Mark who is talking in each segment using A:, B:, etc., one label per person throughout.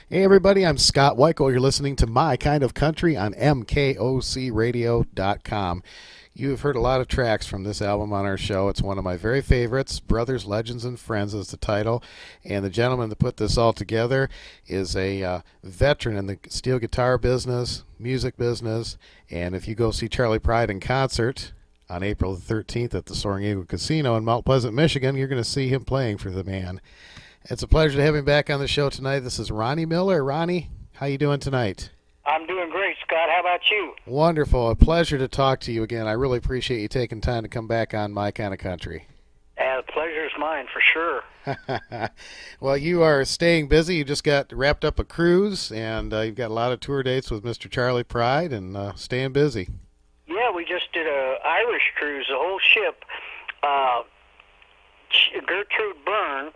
A: Hey everybody, I'm Scott Weichel. You're listening to My Kind of Country on MKOCRadio.com. You have heard a lot of tracks from this album on our show. It's one of my very favorites. Brothers, Legends, and Friends is the title. And the gentleman that put this all together is a veteran in the steel guitar business, music business. And if you go see Charley Pride in concert on April the 13th at the Soaring Eagle Casino in Mount Pleasant, Michigan, you're going to see him playing for the man. It's a pleasure to have him back on the show tonight. This is Ronnie Miller. Ronnie, how you doing tonight?
B: I'm doing great, Scott. How about you?
A: Wonderful. A pleasure to talk to you again. I really appreciate you taking time to come back on My Kind of Country.
B: The pleasure is mine for sure.
A: Well, you are staying busy. You just got wrapped up a cruise, and you've got a lot of tour dates with Mr. Charley Pride, and staying busy.
B: Yeah, we just did a Irish cruise, the whole ship. Gertrude Byrne,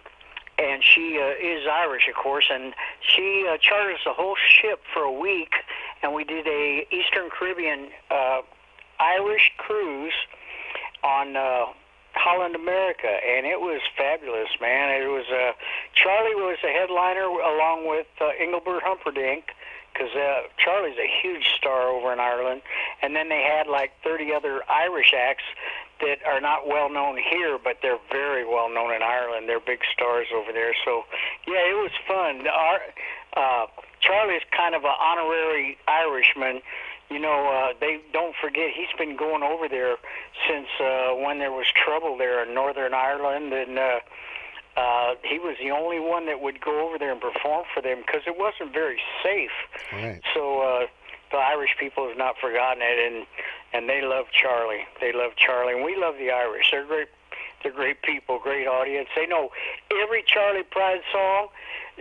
B: and she is Irish, of course, and she chartered us the whole ship for a week, and we did a Eastern Caribbean Irish cruise on Holland America, and it was fabulous, man. It was Charley was the headliner along with Engelbert Humperdinck, because Charley's a huge star over in Ireland, and then they had like 30 other Irish acts that are not well known here, but they're very well known in Ireland. They're big stars over there. So, yeah, it was fun. Charlie's kind of an honorary Irishman. You know, they don't forget he's been going over there since when there was trouble there in Northern Ireland, and he was the only one that would go over there and perform for them because it wasn't very safe.
A: Right.
B: So the Irish people have not forgotten it, and they love Charley. They love Charley, and we love the Irish. They're great. They're great people, great audience. They know every Charley Pride song,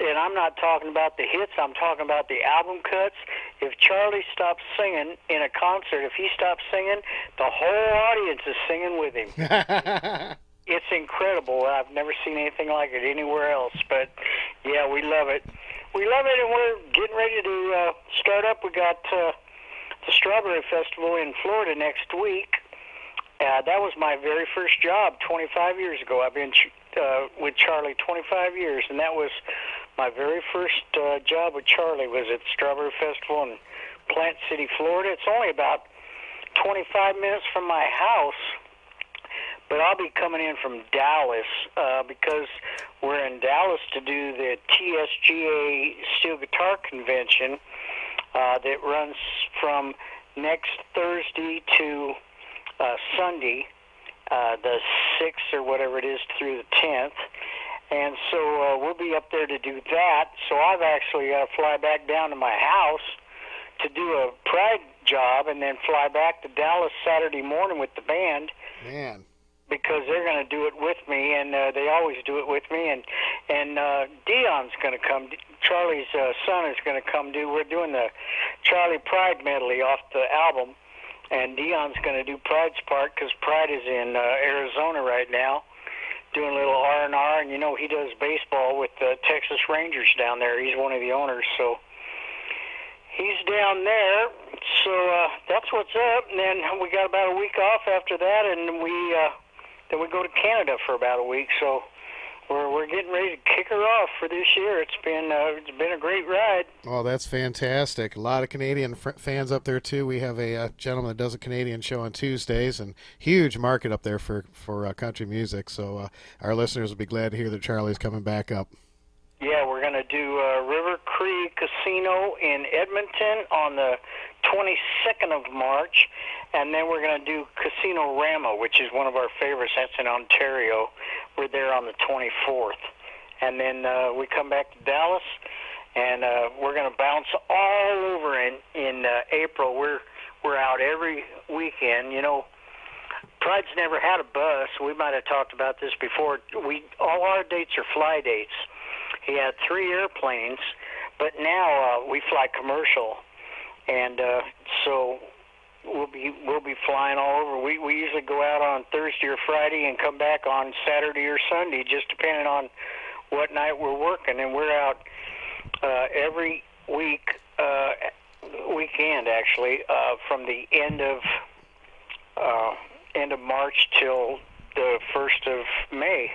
B: and I'm not talking about the hits. I'm talking about the album cuts. If Charley stops singing in a concert, if he stops singing, the whole audience is singing with him. It's incredible. I've never seen anything like it anywhere else. But, yeah, we love it. We love it, and we're getting ready to start up. We got the Strawberry Festival in Florida next week. That was my very first job 25 years ago. I've been with Charley 25 years, and that was my very first job with Charley was at the Strawberry Festival in Plant City, Florida. It's only about 25 minutes from my house, but I'll be coming in from Dallas because we're in Dallas to do the TSGA Steel Guitar Convention that runs from next Thursday to Sunday, the 6th or whatever it is through the 10th. And so we'll be up there to do that. So I've actually got to fly back down to my house to do a Pride job and then fly back to Dallas Saturday morning with the band.
A: Man.
B: Because they're going to do it with me, and they always do it with me. And Dion's going to come. Charley's son is going to come do. We're doing the Charley Pride medley off the album, and Dion's going to do Pride's part because Pride is in Arizona right now, doing a little R&R. And you know he does baseball with the Texas Rangers down there. He's one of the owners, so he's down there. So that's what's up. And then we got about a week off after that, and then we go to Canada for about a week, so we're getting ready to kick her off for this year. It's been a great ride.
A: Oh, that's fantastic. A lot of Canadian fans up there, too. We have a gentleman that does a Canadian show on Tuesdays, and huge market up there for country music, so our listeners will be glad to hear that Charley's coming back up.
B: Yeah, we're going to do River Creek Casino in Edmonton on the 22nd of March, and then we're going to do Casino Rama, which is one of our favorites. That's in Ontario. We're there on the 24th. And then we come back to Dallas, and we're going to bounce all over in April. We're out every weekend. You know, Pride's never had a bus. We might have talked about this before. All our dates are fly dates. He had 3 airplanes, but now we fly commercial, and so we'll be flying all over. We usually go out on Thursday or Friday and come back on Saturday or Sunday, just depending on what night we're working. And we're out every weekend actually, from the end of March till the 1st of May.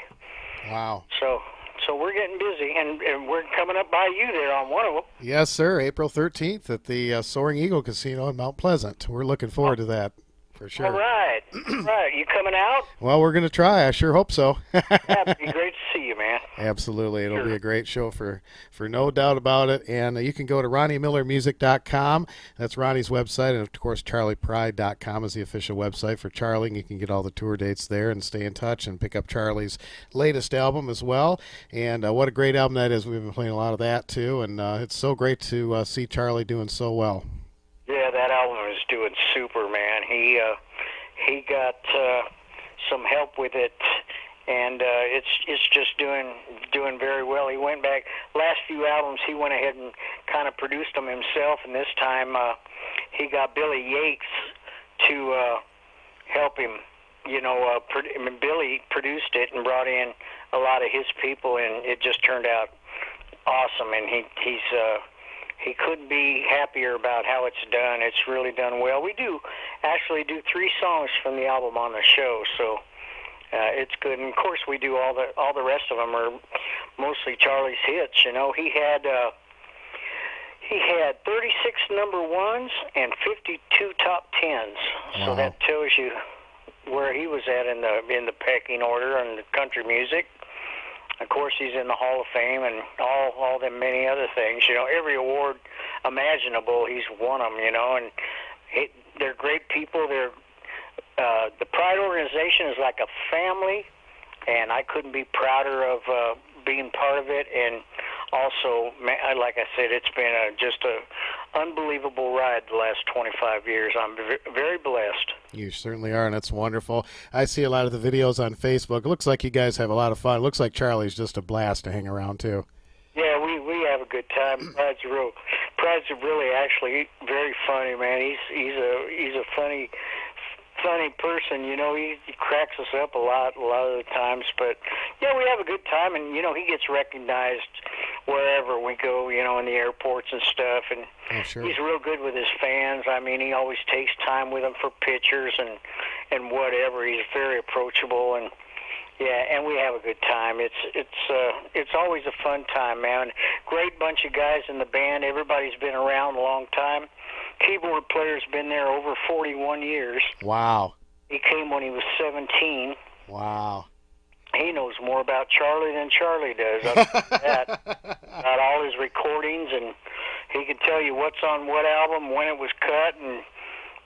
A: Wow.
B: So so we're getting busy, and we're coming up by you there on one of them.
A: Yes, sir. April 13th at the Soaring Eagle Casino in Mount Pleasant. We're looking forward to that for sure.
B: All right. Right. You coming out?
A: Well, we're going to try. I sure hope so.
B: Yeah, it'd be great to see you, man.
A: Absolutely. It'll
B: Sure.
A: be a great show for no doubt about it. And you can go to RonnieMillerMusic.com. That's Ronnie's website. And, of course, CharleyPride.com is the official website for Charley. And you can get all the tour dates there and stay in touch and pick up Charley's latest album as well. And what a great album that is. We've been playing a lot of that, too. And it's so great to see Charley doing so well.
B: Yeah, that album is doing super, man. He got some help with it, and it's just doing very well. He went back last few albums. He went ahead and kind of produced them himself, and this time he got Billy Yates to help him. Billy produced it and brought in a lot of his people, and it just turned out awesome. And he couldn't be happier about how it's done. It's really done well. We actually do 3 songs from the album on the show, so it's good. And of course, we do all the rest of them are mostly Charley's hits. You know, he had 36 number ones and 52 top 10s.
A: Wow.
B: So that tells you where he was at in the pecking order on the country music. Of course, he's in the Hall of Fame and all them many other things. You know, every award imaginable, he's won them. You know, and they're great people. The Pride organization is like a family, and I couldn't be prouder of being part of it. And also, like I said, it's been just a unbelievable ride the last 25 years. I'm very blessed.
A: You certainly are, and it's wonderful. I see a lot of the videos on Facebook. It looks like you guys have a lot of fun. It looks like Charley's just a blast to hang around, too.
B: Yeah, we have a good time. Pride's really actually very funny, man. He's a funny person. You know, he cracks us up a lot of the times. But yeah, we have a good time, and you know, he gets recognized wherever we go. You know, in the airports and stuff, and
A: Sure.
B: He's real good with his fans. I mean, he always takes time with them for pictures and whatever. He's very approachable, and yeah, and we have a good time. It's always a fun time, man. Great bunch of guys in the band. Everybody's been around a long time. Keyboard player's been there over 41 years.
A: Wow.
B: He came when he was 17.
A: Wow.
B: He knows more about Charley than Charley does. About all his recordings, and he can tell you what's on what album, when it was cut, and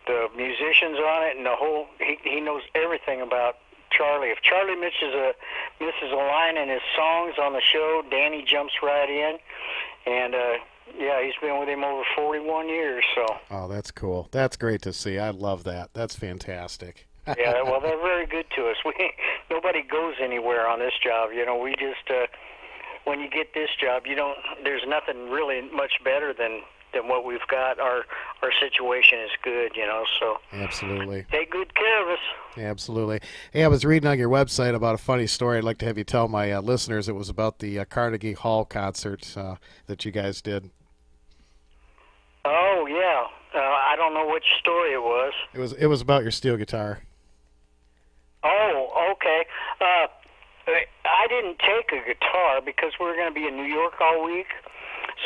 B: the musicians on it, and the whole. He knows everything about Charley. If Charley misses a line in his songs on the show, Danny jumps right in, and yeah, he's been with him over 41 years. So.
A: Oh, that's cool. That's great to see. I love that. That's fantastic.
B: Yeah, well, they're very good to us. Nobody goes anywhere on this job. You know, we just when you get this job, there's nothing really much better than what we've got. Our situation is good, you know. So
A: absolutely,
B: take good care of us.
A: Absolutely. Hey, I was reading on your website about a funny story. I'd like to have you tell my listeners. It was about the Carnegie Hall concert that you guys did.
B: Oh yeah, I don't know which story it was.
A: It was about your steel guitar.
B: Oh, okay. I didn't take a guitar because we were going to be in New York all week,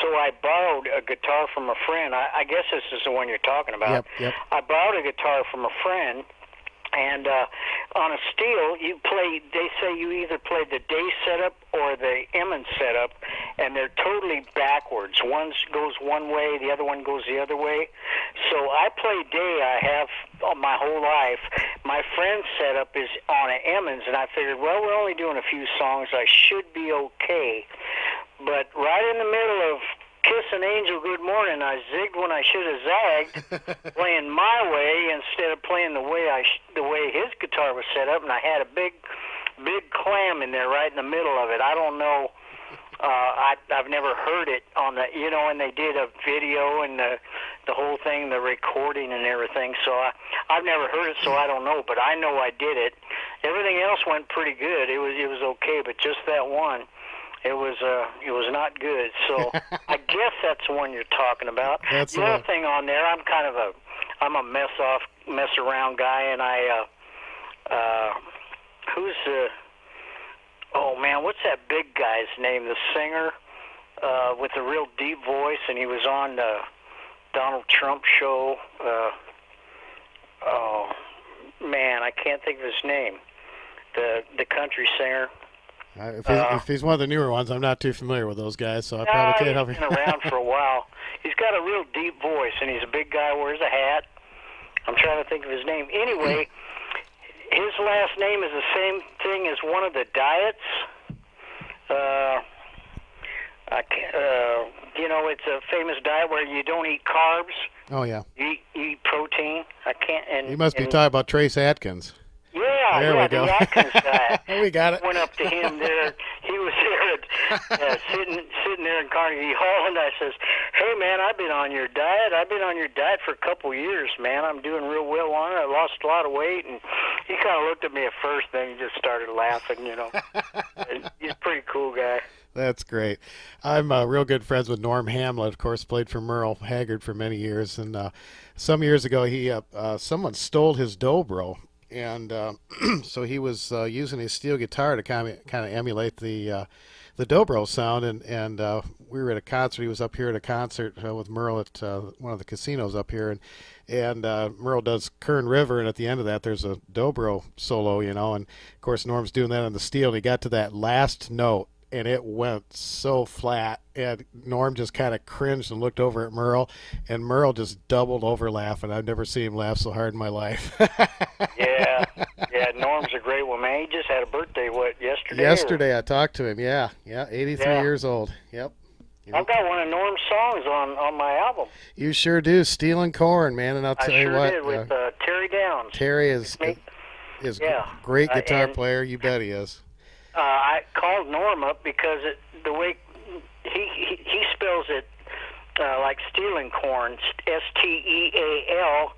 B: so I borrowed a guitar from a friend. I guess this is the one you're talking about.
A: Yep.
B: I borrowed a guitar from a friend, and on a steel, they say you either play the day setup or the Emmons setup, and they're totally backwards. One goes one way, the other one goes the other way. So I play day. I have my whole life. My friend's setup is on an Emmons, and I figured, well, we're only doing a few songs. I should be okay. But right in the middle of Kiss an Angel Good Morning, I zigged when I should have zagged, playing my way instead of playing the way his guitar was set up, and I had a big clam in there right in the middle of it. I don't know. I've never heard it on the, and they did a video and the whole thing, the recording and everything. So I've never heard it, so I don't know. But I know I did it. Everything else went pretty good. It was okay, but just that one. It was not good, so I guess that's the one you're talking about.
A: That's
B: the other thing on there, I'm a mess around guy, and I Oh man, what's that big guy's name? The singer with a real deep voice, and he was on the Donald Trump show. Oh man, I can't think of his name. The country singer.
A: If he's one of the newer ones, I'm not too familiar with those guys, so I probably can't help you.
B: He's been around for a while. He's got a real deep voice, and he's a big guy, wears a hat. I'm trying to think of his name. Anyway, his last name is the same thing as one of the diets. It's a famous diet where you don't eat carbs.
A: Oh, yeah.
B: You eat protein. I can't. And
A: you must be talking about Trace Atkins.
B: Yeah,
A: we go.
B: The Atkins diet.
A: We got it.
B: Went up to him there. He was there sitting there in Carnegie Hall, and I says, "Hey, man, I've been on your diet. I've been on your diet for a couple years, man. I'm doing real well on it. I lost a lot of weight." And he kind of looked at me at first, then he just started laughing, He's a pretty cool guy.
A: That's great. I'm real good friends with Norm Hamlet, of course, played for Merle Haggard for many years. And some years ago, someone stole his dobro. And so he was using his steel guitar to kind of emulate the dobro sound, and we were at a concert. He was up here at a concert with Merle at one of the casinos up here, and Merle does Kern River, and at the end of that, there's a dobro solo, and of course Norm's doing that on the steel, and he got to that last note, and it went so flat, and Norm just kind of cringed and looked over at Merle, and Merle just doubled over laughing. I've never seen him laugh so hard in my life.
B: Yeah, Norm's a great one, man. He just had a birthday, yesterday?
A: Yesterday, I talked to him, yeah, 83 years old, yep.
B: I've got one of Norm's songs on my album.
A: You sure do, Stealing Corn, man, and I'll tell you what.
B: I sure did, with Terry Downs.
A: Terry is a great guitar player, you bet he is.
B: I called Norm up because the way he spells it like stealing corn, STEALING,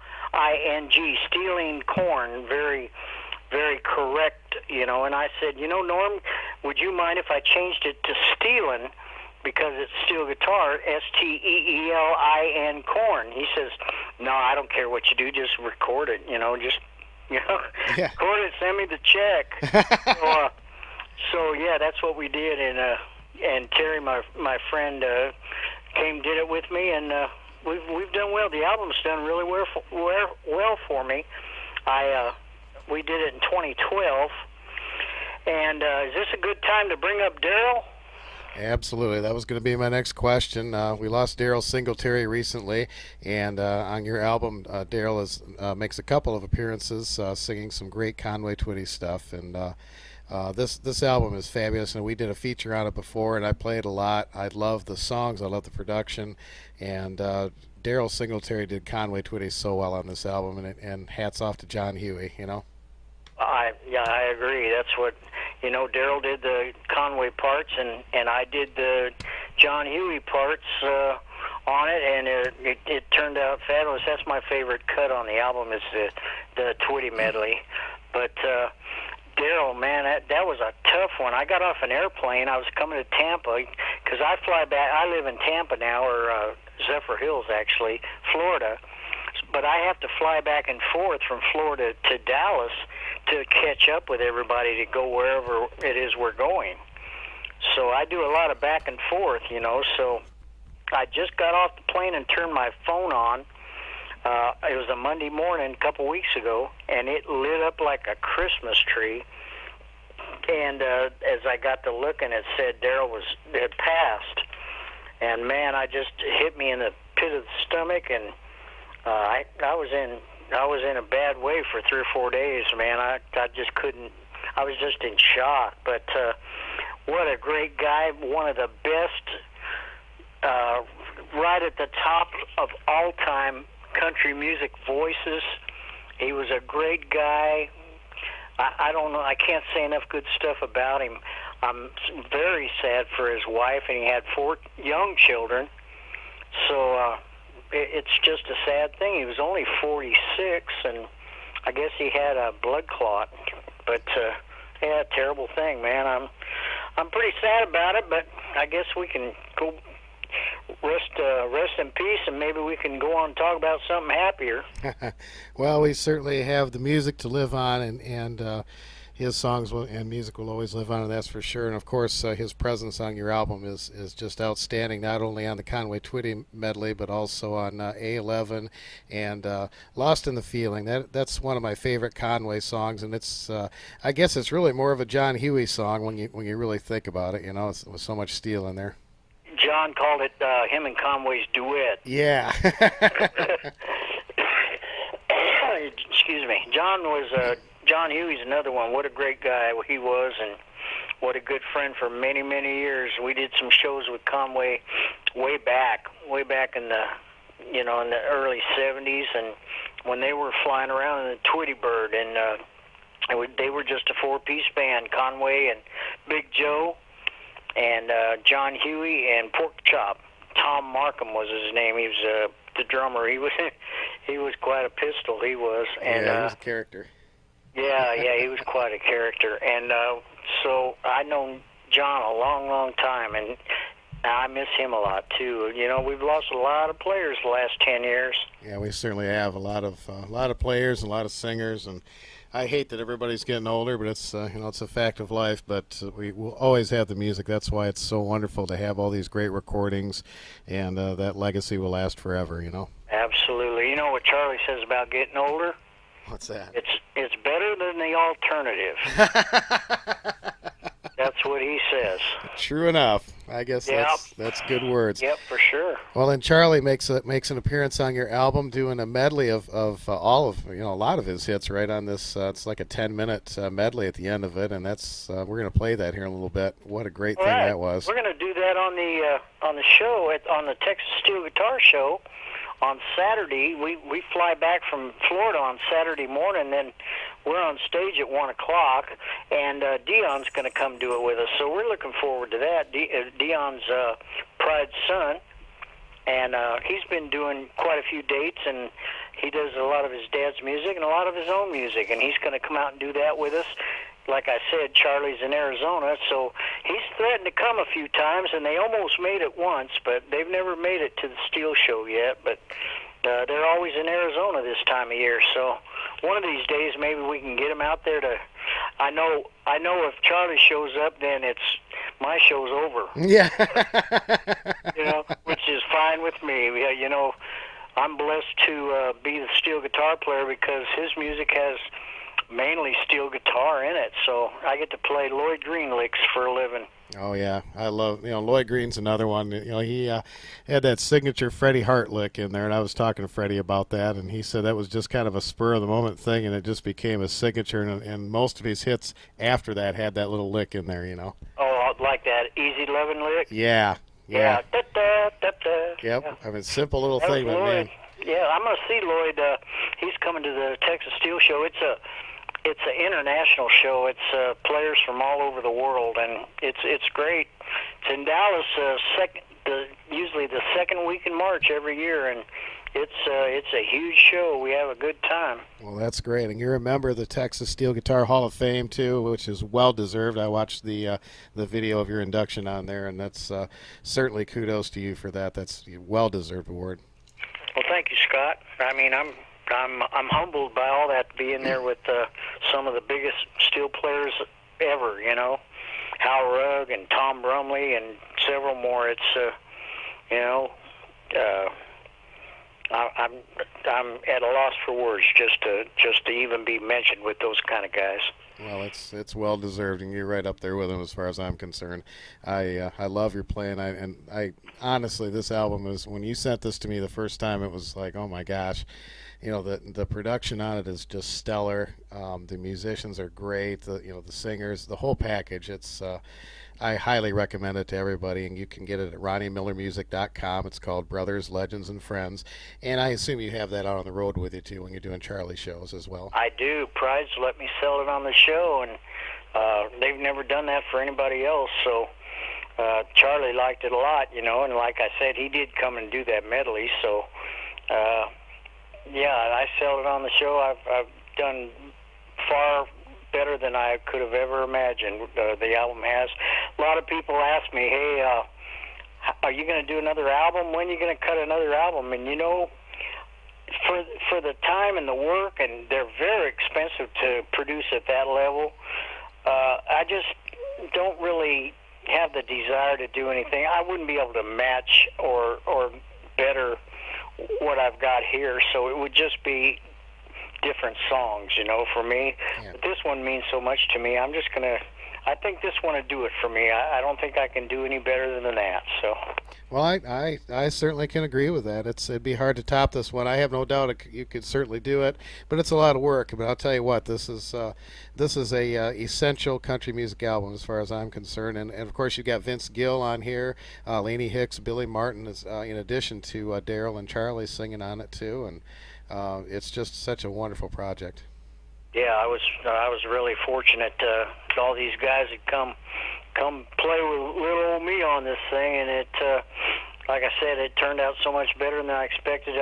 B: stealing corn, very, very correct, And I said, Norm, would you mind if I changed it to stealing because it's steel guitar, STEELIN corn? He says, no, I don't care what you do, just record it, record it, send me the check. So yeah, that's what we did, and Terry, my friend, did it with me, and we've done well. The album's done really well for me. We did it in 2012, and is this a good time to bring up Daryl?
A: Absolutely. That was going to be my next question. We lost Daryl Singletary recently, and on your album, Daryl makes a couple of appearances, singing some great Conway Twitty stuff, and this album is fabulous, and we did a feature on it before, and I play it a lot. I love the songs, I love the production, and Daryl Singletary did Conway Twitty so well on this album, and hats off to John Huey,
B: I agree. That's what, Daryl did the Conway parts, and I did the John Huey parts on it, and it turned out fabulous. That's my favorite cut on the album is the Twitty medley, but Daryl, man, that was a tough one. I got off an airplane. I was coming to Tampa because I fly back. I live in Tampa now, or Zephyr Hills, actually, Florida. But I have to fly back and forth from Florida to Dallas to catch up with everybody to go wherever it is we're going. So I do a lot of back and forth, So I just got off the plane and turned my phone on. It was a Monday morning a couple weeks ago, and it lit up like a Christmas tree. And as I got to looking, it said Daryl had passed. And man, I just hit me in the pit of the stomach, and I was in a bad way for 3 or 4 days, man. I just couldn't. I was just in shock. But what a great guy! One of the best, right at the top of all time country music voices. He was a great guy. I don't know. I can't say enough good stuff about him. I'm very sad for his wife, and he had 4 young children. So it's just a sad thing. He was only 46, and I guess he had a blood clot. But yeah, terrible thing, man. I'm pretty sad about it, but I guess we can go rest in peace, and maybe we can go on and talk about something happier.
A: Well, we certainly have the music to live on, and his songs and music will always live on, and that's for sure. And of course, his presence on your album is just outstanding. Not only on the Conway Twitty medley, but also on A11 and Lost in the Feeling. That's one of my favorite Conway songs, and it's I guess it's really more of a John Huey song when you really think about it. You know, with so much steel in there.
B: John called it him and Conway's duet.
A: Yeah.
B: Excuse me. John Huey's another one. What a great guy he was, and what a good friend for many, many years. We did some shows with Conway way back in the in the early '70s, and when they were flying around in the Twitty Bird, and they were just a four-piece band: Conway and Big Joe, and John Huey and Pork Chop. Tom Markham was his name. He was the drummer. He was quite a pistol. He was, and
A: yeah, he was a character.
B: Yeah, he was quite a character, and so I've known John a long, long time, and I miss him a lot too. You know, we've lost a lot of players the last 10 years.
A: Yeah, we certainly have a lot of players, a lot of singers, and I hate that everybody's getting older, but it's it's a fact of life. But we will always have the music. That's why it's so wonderful to have all these great recordings, and that legacy will last forever. You know.
B: Absolutely. You know what Charlie says about getting older?
A: What's that?
B: It's better than the alternative. That's what he says.
A: True enough. I guess that's good words.
B: Yep, for sure.
A: Well, and Charlie makes an appearance on your album, doing a medley of all of a lot of his hits right on this. It's like a 10-minute medley at the end of it, and that's we're going to play that here in a little bit. What a great thing that was.
B: We're going to do that on the show on the Texas Steel Guitar Show. On Saturday, we fly back from Florida on Saturday morning, then we're on stage at 1 o'clock, and Dion's going to come do it with us. So we're looking forward to that. Dion's Pride's son, and he's been doing quite a few dates, and he does a lot of his dad's music and a lot of his own music, and he's going to come out and do that with us. Like I said, Charlie's in Arizona, so he's threatened to come a few times, and they almost made it once, but they've never made it to the Steel Show yet. But they're always in Arizona this time of year, so one of these days maybe we can get him out there to. I know if Charlie shows up, then my show's over.
A: Yeah.
B: Which is fine with me. I'm blessed to be the steel guitar player because his music has mainly steel guitar in it, so I get to play Lloyd Green licks for a living.
A: Oh yeah, I love Lloyd Green's another one. He had that signature Freddie Hart lick in there, and I was talking to Freddie about that, and he said that was just kind of a spur of the moment thing, and it just became a signature. And most of his hits after that had that little lick in there.
B: Oh, like that Easy Lovin' lick.
A: Yeah.
B: Da, da, da, da.
A: Yep.
B: Yeah.
A: I mean, simple little
B: That
A: thing,
B: was
A: but
B: Lloyd.
A: man.
B: Yeah, I'm gonna see Lloyd. He's coming to the Texas Steel Show. It's an international show. It's players from all over the world, and it's great. It's in Dallas, usually the second week in March every year, and it's a huge show. We have a good time.
A: Well, that's great, and you're a member of the Texas Steel Guitar Hall of Fame too, which is well deserved. I watched the video of your induction on there, and that's certainly kudos to you for that. That's a well deserved award.
B: Well, thank you, Scott. I mean, I'm humbled by all that, being there with some of the biggest steel players ever. Hal Rugg and Tom Brumley and several more. It's I'm at a loss for words just to even be mentioned with those kind of guys.
A: Well, it's well deserved, and you're right up there with them as far as I'm concerned. I love your playing. I honestly, this album is, when you sent this to me the first time, it was like, oh my gosh, the production on it is just stellar. The musicians are great. The singers, the whole package. It's I highly recommend it to everybody, and you can get it at RonnieMillerMusic.com. It's called Brothers, Legends, and Friends, and I assume you have that out on the road with you too when you're doing Charlie shows as well.
B: I do. Pride's let me sell it on the show, and they've never done that for anybody else, so Charlie liked it a lot, and like I said, he did come and do that medley, so yeah, I sell it on the show. I've done far better than I could have ever imagined. The album has. A lot of people ask me, hey, are you going to do another album? When are you going to cut another album? And for the time and the work, and they're very expensive to produce at that level. I just don't really have the desire to do anything. I wouldn't be able to match or better what I've got here, so it would just be different songs, for me.
A: Yeah.
B: But this one means so much to me. I think this one would do it for me. I don't think I can do any better than that. So.
A: Well, I certainly can agree with that. It'd be hard to top this one. I have no doubt you could certainly do it, but it's a lot of work. But I'll tell you what, this is a essential country music album as far as I'm concerned. And of course you've got Vince Gill on here, Laney Hicks, Billy Martin, is in addition to Daryl and Charley singing on it too. And it's just such a wonderful project.
B: Yeah, I was really fortunate. All these guys had come play with little old me on this thing, and it, like I said, it turned out so much better than I expected.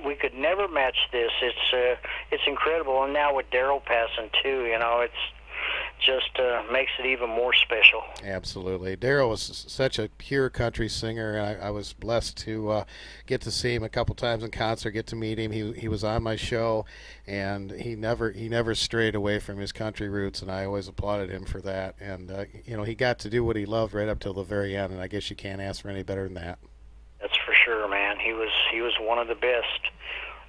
B: We could never match this. It's incredible, and now with Daryl passing too, it's just makes it even more special.
A: Absolutely. Daryl was such a pure country singer, and I was blessed to get to see him a couple times in concert, get to meet him. He was on my show, and he never strayed away from his country roots, and I always applauded him for that. And he got to do what he loved right up till the very end, and I guess you can't ask for any better than that.
B: That's for sure, man. He was one of the best.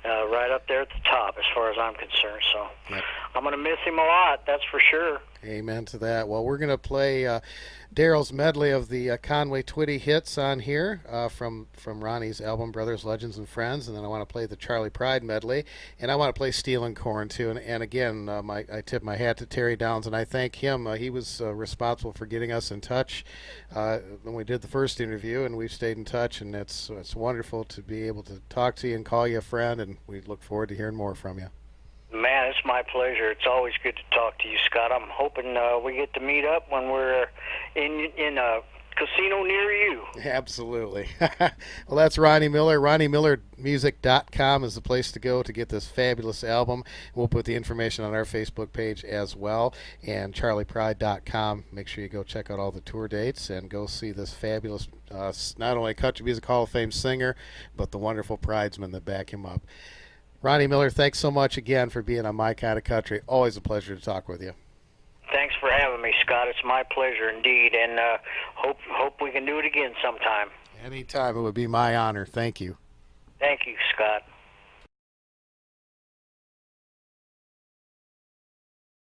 B: Right up there at the top as far as I'm concerned. So
A: yep.
B: I'm going to miss him a lot, that's for sure.
A: Amen to that. Well, we're going to play Daryl's medley of the Conway Twitty hits on here from Ronnie's album Brothers, Legends, and Friends, and then I want to play the Charley Pride medley, and I want to play Steel and Corn too. And again, I tip my hat to Terry Downs, and I thank him. He was responsible for getting us in touch when we did the first interview, and we've stayed in touch, and it's wonderful to be able to talk to you and call you a friend, and we look forward to hearing more from you.
B: Man, it's my pleasure. It's always good to talk to you, Scott. I'm hoping we get to meet up when we're in a casino near you.
A: Absolutely. Well, that's Ronnie Miller. RonnieMillerMusic.com is the place to go to get this fabulous album. We'll put the information on our Facebook page as well, and CharleyPride.com. Make sure you go check out all the tour dates and go see this fabulous, not only Country Music Hall of Fame singer, but the wonderful Pridesmen that back him up. Ronnie Miller, thanks so much again for being on My Kind of Country. Always a pleasure to talk with you.
B: Thanks for having me, Scott. It's my pleasure indeed, and hope we can do it again sometime.
A: Anytime. It would be my honor. Thank you.
B: Thank you, Scott.